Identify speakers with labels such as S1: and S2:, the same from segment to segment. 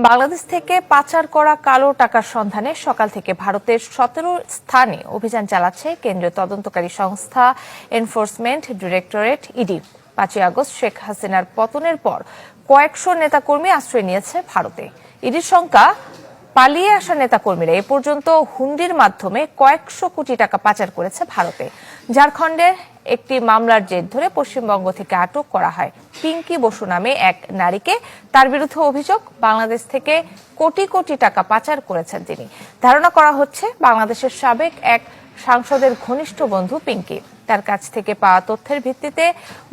S1: বাংলাদেশ থেকে পাচার করা কালো টাকার সন্ধানে সকাল থেকে ভারতের 17 স্থানে অভিযান চালাচ্ছে কেন্দ্রীয় তদন্তকারী সংস্থা এনফোর্সমেন্ট ডিরেক্টরেট ইডি। 5 আগস্ট শেখ হাসিনার পতনের পর কয়েকশো নেতাকর্মী আশ্রয় নিয়েছে ভারতে। ইডির সংখ্যা পালিয়ে আসা নেতাকর্মীরা এ পর্যন্ত হুন্ডির মাধ্যমে কয়েকশো কোটি টাকা পাচার করেছে ভারতে। ঝাড়খণ্ডের একটি মামলার জের ধরে পশ্চিমবঙ্গ থেকে আটক করা হয় পিঙ্কি বসু নামে এক নারীকে। তার বিরুদ্ধে অভিযোগ, বাংলাদেশ থেকে কোটি কোটি টাকা পাচার করেছেন তিনি। ধারণা করা হচ্ছে বাংলাদেশের সাবেক এক সাংসদের ঘনিষ্ঠ বন্ধু পিঙ্কি। তার কাছ থেকে পাওয়া তথ্যের ভিত্তিতে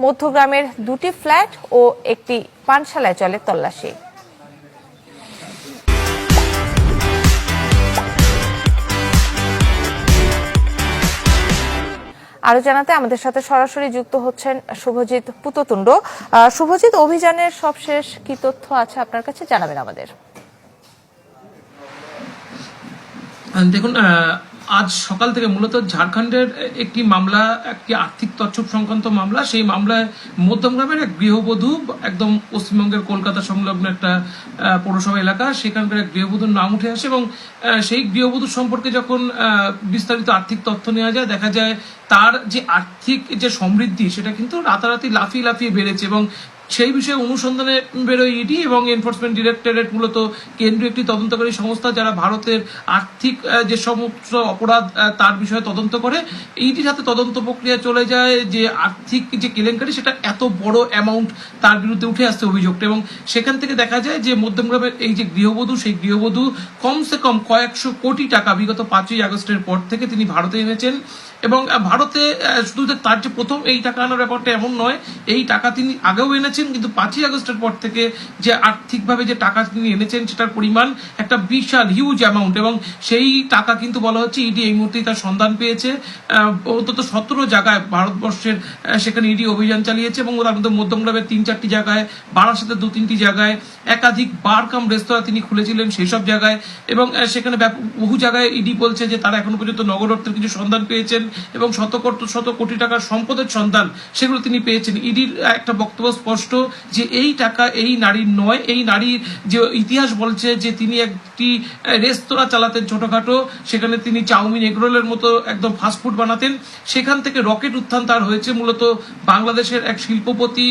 S1: মধ্যগ্রামের 2টি ফ্ল্যাট ও একটি পানশালায় চলে তল্লাশি। আরো জানাতে আমাদের সাথে সরাসরি যুক্ত হচ্ছেন শুভজিৎ পুততুণ্ড। শুভজিৎ, অভিযানের সবশেষ কি তথ্য আছে আপনার কাছে, জানাবেন আমাদের।
S2: দেখুন, আজ সকাল থেকে মূলত ঝাড়খণ্ডের একটি মামলা, একটি আর্থিক তছরূপ সংক্রান্ত মামলা। সেই মামলায় মধ্যমগ্রামের এক গৃহবধূ, একদম পশ্চিমবঙ্গের কলকাতা সংলগ্ন একটা পৌরসভা এলাকা, সেখানকার এক গৃহবধূর নাম উঠে আসে এবং সেই গৃহবধূ সম্পর্কে যখন বিস্তারিত আর্থিক তথ্য নেওয়া যায়, দেখা যায় তার যে আর্থিক যে সমৃদ্ধি সেটা কিন্তু রাতারাতি লাফিয়ে লাফিয়ে বেড়েছে। এবং সেই বিষয়ে অনুসন্ধানে বেরোয় ইডি এবং এনফোর্সমেন্ট ডিরেক্টরেট, মূলত কেন্দ্রীয় একটি তদন্তকারী সংস্থা যারা ভারতের আর্থিক যে সমস্ত অপরাধ তার বিষয়ে তদন্ত করে। ইডির হাতে তদন্ত প্রক্রিয়া চলে যায় যে আর্থিক যে কেলেঙ্কারি, সেটা এত বড় অ্যামাউন্ট তার বিরুদ্ধে উঠে আসছে অভিযোগটা। এবং সেখান থেকে দেখা যায় যে মধ্যমগ্রামের এই যে গৃহবধূ, সেই গৃহবধূ কমসে কম কয়েকশো কোটি টাকা বিগত 5ই আগস্টের পর থেকে তিনি ভারতে এনেছেন। এবং ভারতে শুধু তার যে প্রথম এই টাকা আনার ব্যাপারটা এমন নয়, এই টাকা তিনি আগেও এনেছেন, কিন্তু 5ই আগস্টের পর থেকে যে আর্থিকভাবে যে টাকা তিনি এনেছেন সেটার পরিমাণ একটা বিশাল হিউজ অ্যামাউন্ট। এবং সেই টাকা কিন্তু বলা হচ্ছে ইডি এই মুহূর্তেই তার সন্ধান পেয়েছে অন্তত 17 জায়গায় ভারতবর্ষের, সেখানে ইডি অভিযান চালিয়েছে। এবং তার মধ্যে মধ্যমগ্রামের 3-4টি জায়গায়, বারাসাতের 2-3টি জায়গায়, একাধিক বার কাম রেস্তোরাঁ তিনি খুলেছিলেন সেই সব জায়গায়। এবং সেখানে বহু জায়গায় ইডি বলছে যে তারা এখনো পর্যন্ত নগদ অর্থের কিছু সন্ধান পেয়েছেন এবং শত কোটি টাকার সম্পদের সন্ধান সেগুলো তিনি পেয়েছেন। ইডির একটা বক্তব্য স্পষ্ট যে এই টাকা এই নারীর নয়। এই নারীর যে ইতিহাস বলছে যে তিনি একটি রেস্তোরাঁ চালাতেন ছোটখাটো, সেখানে তিনি চাউমিন, এগরোলের মতো একদম ফাস্টফুড বানাতেন। সেখান থেকে রকেট উত্থান তার হয়েছে। মূলত বাংলাদেশের এক শিল্পপতি,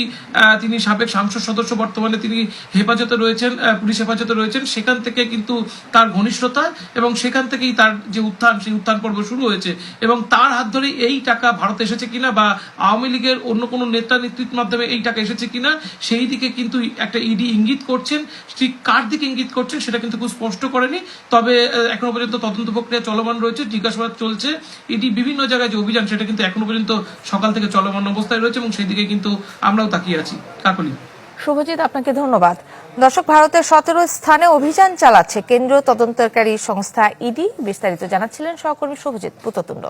S2: তিনি সাবেক সংসদ সদস্য, বর্তমানে তিনি হেফাজতে রয়েছেন, পুলিশ হেফাজতে রয়েছেন। সেখান থেকে কিন্তু তার ঘনিষ্ঠতা এবং সেখান থেকেই তার যে উত্থান, সেই উত্থান পর্ব শুরু হয়েছে। এবং তার হাত ধরে এই টাকা ভারতে এসেছে কিনা বা আওয়ামী লীগের অন্য কোনো নেতা নেতৃত্বের মাধ্যমে এই টাকা এসেছে কিনা, সেই দিকে কিন্তু একটা ইডি ইঙ্গিত করছেন। ঠিক কার দিকে ইঙ্গিত করছেন সেটা কিন্তু খুব স্পষ্ট করেনি। তবে এখনো পর্যন্ত তদন্ত প্রক্রিয়া চলমান রয়েছে, জিজ্ঞাসাবাদ চলছে। ইডি বিভিন্ন জায়গায় যে অভিযান, সেটা কিন্তু এখনো পর্যন্ত সকাল থেকে চলমান অবস্থায় রয়েছে এবং সেই দিকে কিন্তু আমরাও তাকিয়ে আছি। কাকলি।
S1: শুভজিৎ, আপনাকে ধন্যবাদ। দর্শক, ভারতের 17 স্থানে অভিযান চালাচ্ছে কেন্দ্রীয় তদন্তকারী সংস্থা ইডি। বিস্তারিত জানাচ্ছিলেন সহকর্মী শুভজিৎ পুততুণ্ড।